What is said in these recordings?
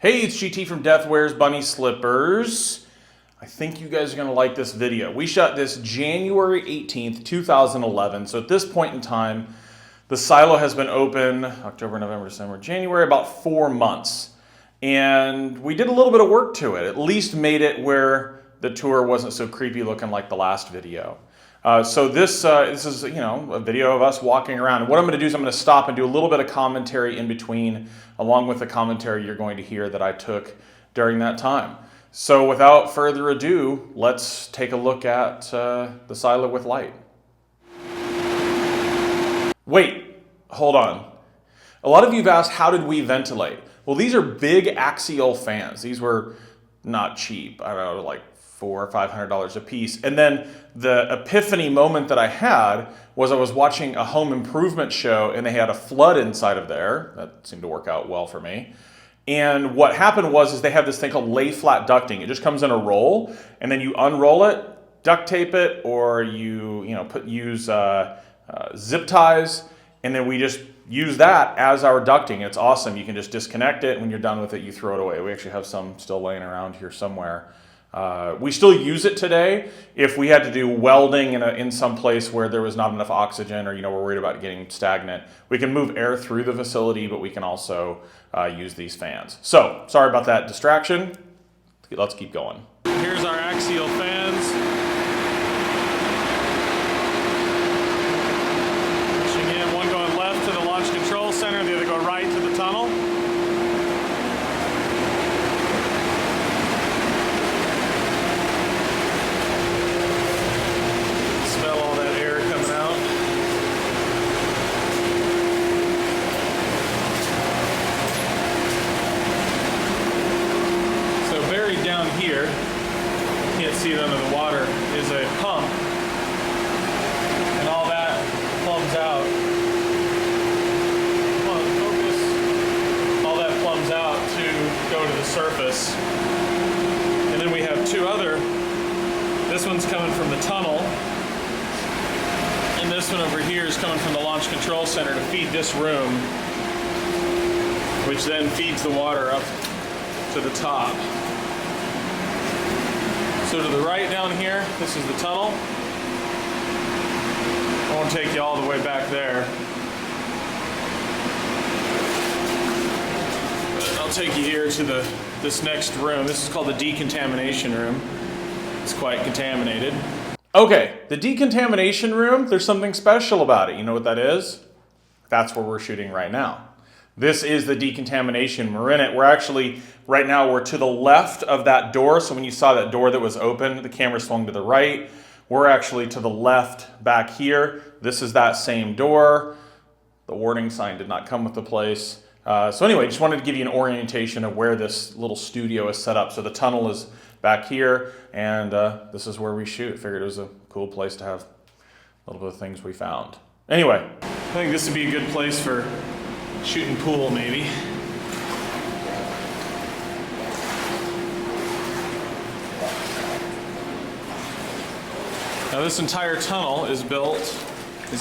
Hey, it's GT from Death Wears Bunny Slippers. I think you guys are going to like this video. We shot this January 18th, 2011. So at this point in time, the silo has been open October, November, December, January, about 4 months. And we did a little bit of work to it, at least made it where the tour wasn't so creepy looking like the last video. So this is, a video of us walking around. And what I'm going to do is I'm going to stop and do a little bit of commentary in between, along with the commentary you're going to hear that I took during that time. So without further ado, let's take a look at the silo with light. Wait, hold on. A lot of you have asked, how did we ventilate? Well, these are big Axial fans. These were not cheap. I don't know, like $400 or $500 a piece. And then the epiphany moment that I had was I was watching a home improvement show and they had a flood inside of there. That seemed to work out well for me. And what happened was they have this thing called lay flat ducting. It just comes in a roll and then you unroll it, duct tape it, or use zip ties, and then we just use that as our ducting. It's awesome. You can just disconnect it. When you're done with it, you throw it away. We actually have some still laying around here somewhere. We still use it today if we had to do welding in some place where there was not enough oxygen, or we're worried about getting stagnant. We can move air through the facility, but we can also use these fans. So sorry about that distraction. Let's keep going. Here's our Axial fans. Pushing in, one going left to the launch control center, the other go right to the tunnel. Down here, you can't see it under the water, is a pump, and all that plumbs out. Come on, focus. All that plumbs out to go to the surface. And then we have two other. This one's coming from the tunnel, and this one over here is coming from the launch control center to feed this room, which then feeds the water up to the top. So to the right down here, this is the tunnel. I won't take you all the way back there, but I'll take you here to this next room. This is called the Decontamination Room. It's quite contaminated. Okay, the Decontamination Room, there's something special about it. You know what that is? That's where we're shooting right now. This is the decontamination. We're in it. We're actually, right now, we're to the left of that door. So when you saw that door that was open, the camera swung to the right. We're actually to the left back here. This is that same door. The warning sign did not come with the place. So anyway, just wanted to give you an orientation of where this little studio is set up. So the tunnel is back here, and this is where we shoot. Figured it was a cool place to have a little bit of things we found. Anyway, I think this would be a good place for shooting pool, maybe. Now this entire tunnel is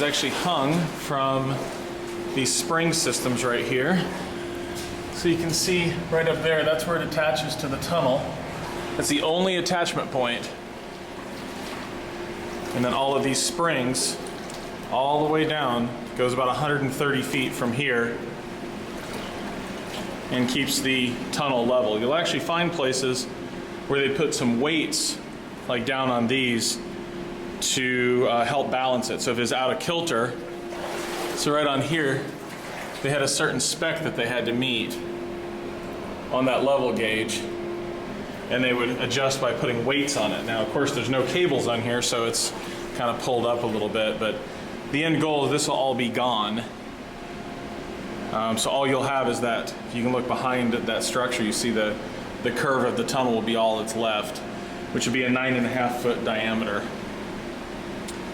actually hung from these spring systems right here. So you can see right up there, that's where it attaches to the tunnel. That's the only attachment point. And then all of these springs, all the way down, goes about 130 feet from here and keeps the tunnel level. You'll actually find places where they put some weights, like down on these, to help balance it. So if it's out of kilter, so right on here, they had a certain spec that they had to meet on that level gauge, and they would adjust by putting weights on it. Now, of course, there's no cables on here, so it's kind of pulled up a little bit, but the end goal is this will all be gone. So all you'll have is that, if you can look behind that structure, you see the curve of the tunnel will be all that's left, which would be a 9.5-foot diameter.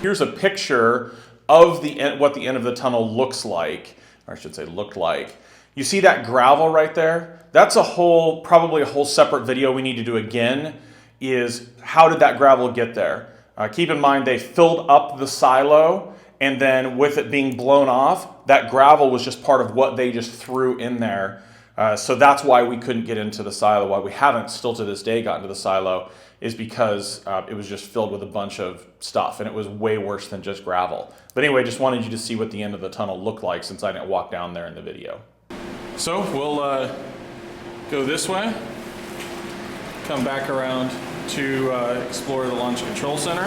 Here's a picture of what the end of the tunnel looks like, or I should say looked like. You see that gravel right there? That's probably a whole separate video we need to do again, is how did that gravel get there? Keep in mind they filled up the silo, and then with it being blown off, that gravel was just part of what they just threw in there So that's why we couldn't get into the silo, why we haven't still to this day gotten to the silo, is because it was just filled with a bunch of stuff, and it was way worse than just gravel. But anyway, just wanted you to see what the end of the tunnel looked like since I didn't walk down there in the video. So we'll go this way, come back around to explore the Launch Control Center.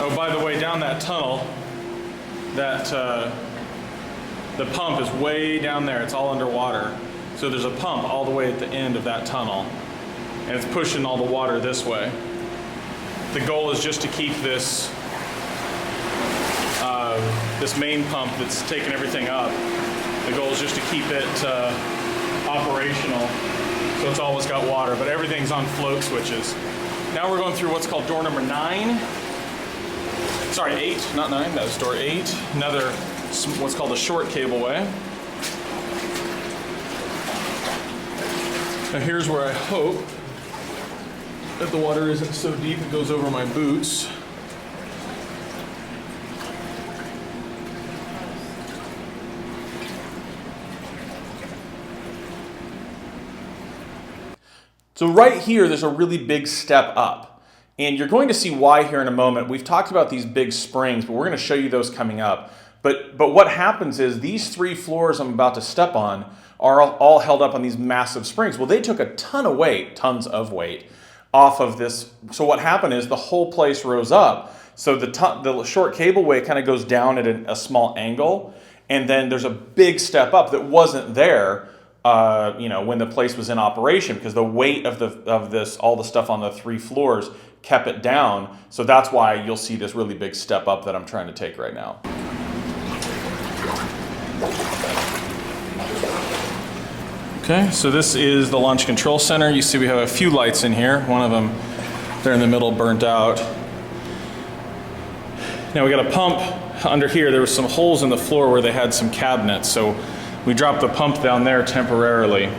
Oh, by the way, down that tunnel, that the pump is way down there. It's all underwater. So there's a pump all the way at the end of that tunnel, and it's pushing all the water this way. The goal is just to keep this this main pump that's taking everything up. The goal is just to keep it operational, so it's always got water, but everything's on float switches. Now we're going through what's called door number 9. Sorry, 8, not 9, that was door 8. Another, what's called a short cableway. Now here's where I hope that the water isn't so deep it goes over my boots. So right here, there's a really big step up. And you're going to see why here in a moment. We've talked about these big springs, but we're going to show you those coming up. But what happens is these 3 floors I'm about to step on are all held up on these massive springs. Well, they took a ton of weight, tons of weight, off of this. So what happened is the whole place rose up. So the short cableway kind of goes down at a small angle, and then there's a big step up that wasn't there when the place was in operation, because the weight of all the stuff on the 3 floors kept it down. So that's why you'll see this really big step up that I'm trying to take right now. Okay, so this is the Launch Control Center. You see we have a few lights in here. One of them there in the middle burnt out. Now we got a pump under here. There were some holes in the floor where they had some cabinets, so we dropped the pump down there temporarily.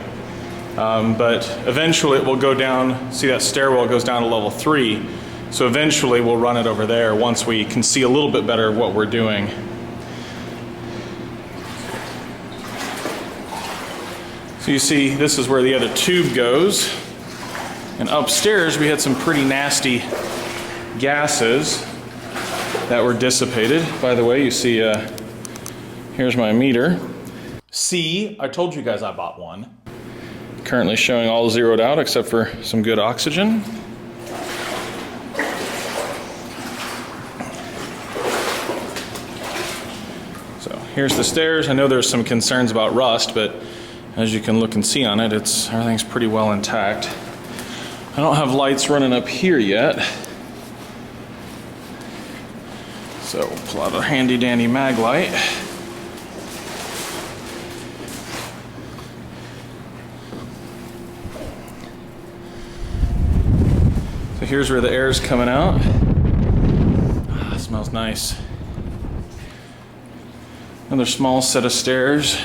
But eventually it will go down. See that stairwell goes down to level 3. So eventually we'll run it over there once we can see a little bit better what we're doing. So you see, this is where the other tube goes. And upstairs we had some pretty nasty gases that were dissipated. By the way, you see, here's my meter. See, I told you guys I bought one. Currently showing all zeroed out except for some good oxygen. So here's the stairs. I know there's some concerns about rust, but as you can look and see on it, everything's pretty well intact. I don't have lights running up here yet. So we'll pull out our handy dandy mag light. So here's where the air is coming out. Ah, it smells nice. Another small set of stairs.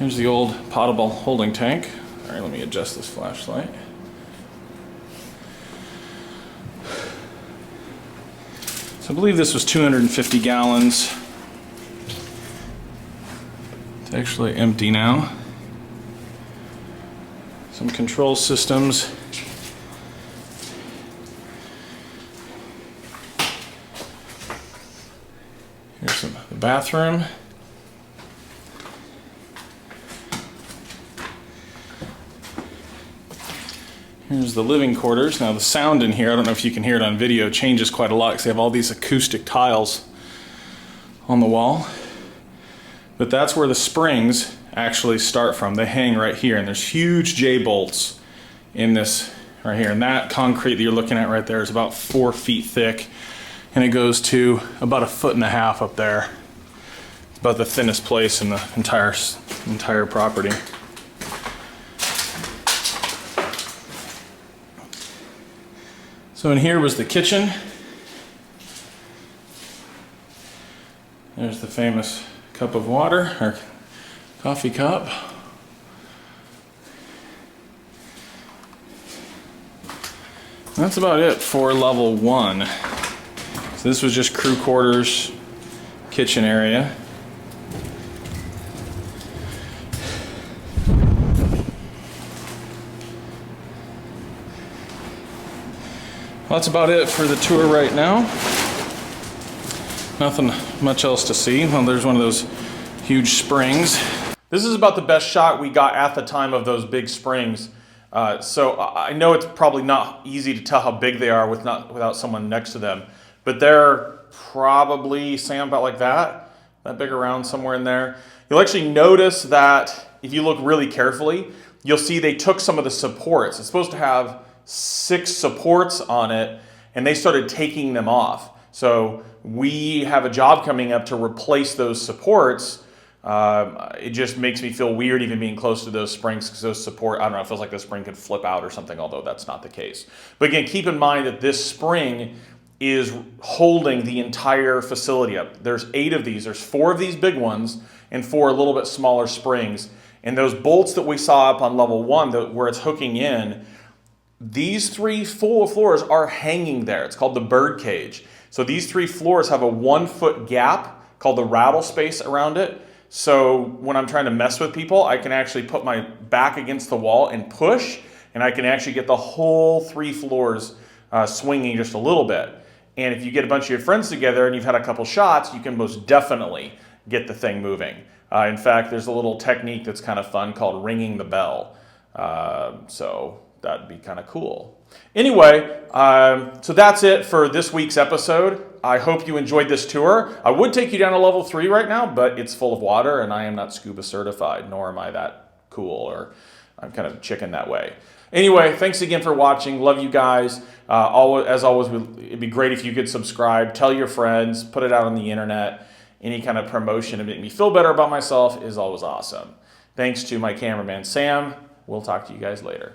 Here's the old potable holding tank. All right, let me adjust this flashlight. So I believe this was 250 gallons. It's actually empty now. Some control systems. Here's the bathroom. Here's the living quarters. Now the sound in here, I don't know if you can hear it on video, changes quite a lot because they have all these acoustic tiles on the wall. But that's where the springs actually start from. They hang right here, and there's huge J-bolts in this right here. And that concrete that you're looking at right there is about 4 feet thick, and it goes to about 1.5 feet up there. About the thinnest place in the entire property. So in here was the kitchen. There's the famous cup of water, or coffee cup. That's about it for level 1. So this was just crew quarters, kitchen area. that's about it for the tour right now. Nothing much else to see. Well, there's one of those huge springs. This is about the best shot we got at the time of those big springs. So I know it's probably not easy to tell how big they are without someone next to them, but they're probably, Sam, about like that big around somewhere in there. You'll actually notice that if you look really carefully, you'll see they took some of the supports. It's supposed to have 6 supports on it, and they started taking them off. So we have a job coming up to replace those supports. It just makes me feel weird even being close to those springs because those support, I don't know, it feels like the spring could flip out or something, although that's not the case. But again, keep in mind that this spring is holding the entire facility up. There's 8 of these. There's 4 of these big ones and 4 a little bit smaller springs. And those bolts that we saw up on level 1 where it's hooking in, these 3 full floors are hanging there. It's called the bird cage. So these 3 floors have a 1-foot gap called the rattle space around it. So when I'm trying to mess with people, I can actually put my back against the wall and push, and I can actually get the whole 3 floors swinging just a little bit. And if you get a bunch of your friends together and you've had a couple shots, you can most definitely get the thing moving. In fact, there's a little technique that's kind of fun called ringing the bell. So that'd be kind of cool. Anyway, so that's it for this week's episode. I hope you enjoyed this tour. I would take you down to level 3 right now, but it's full of water and I am not scuba certified, nor am I that cool, or I'm kind of chicken that way. Anyway, thanks again for watching. Love you guys. As always, it'd be great if you could subscribe, tell your friends, put it out on the internet. Any kind of promotion to make me feel better about myself is always awesome. Thanks to my cameraman, Sam. We'll talk to you guys later.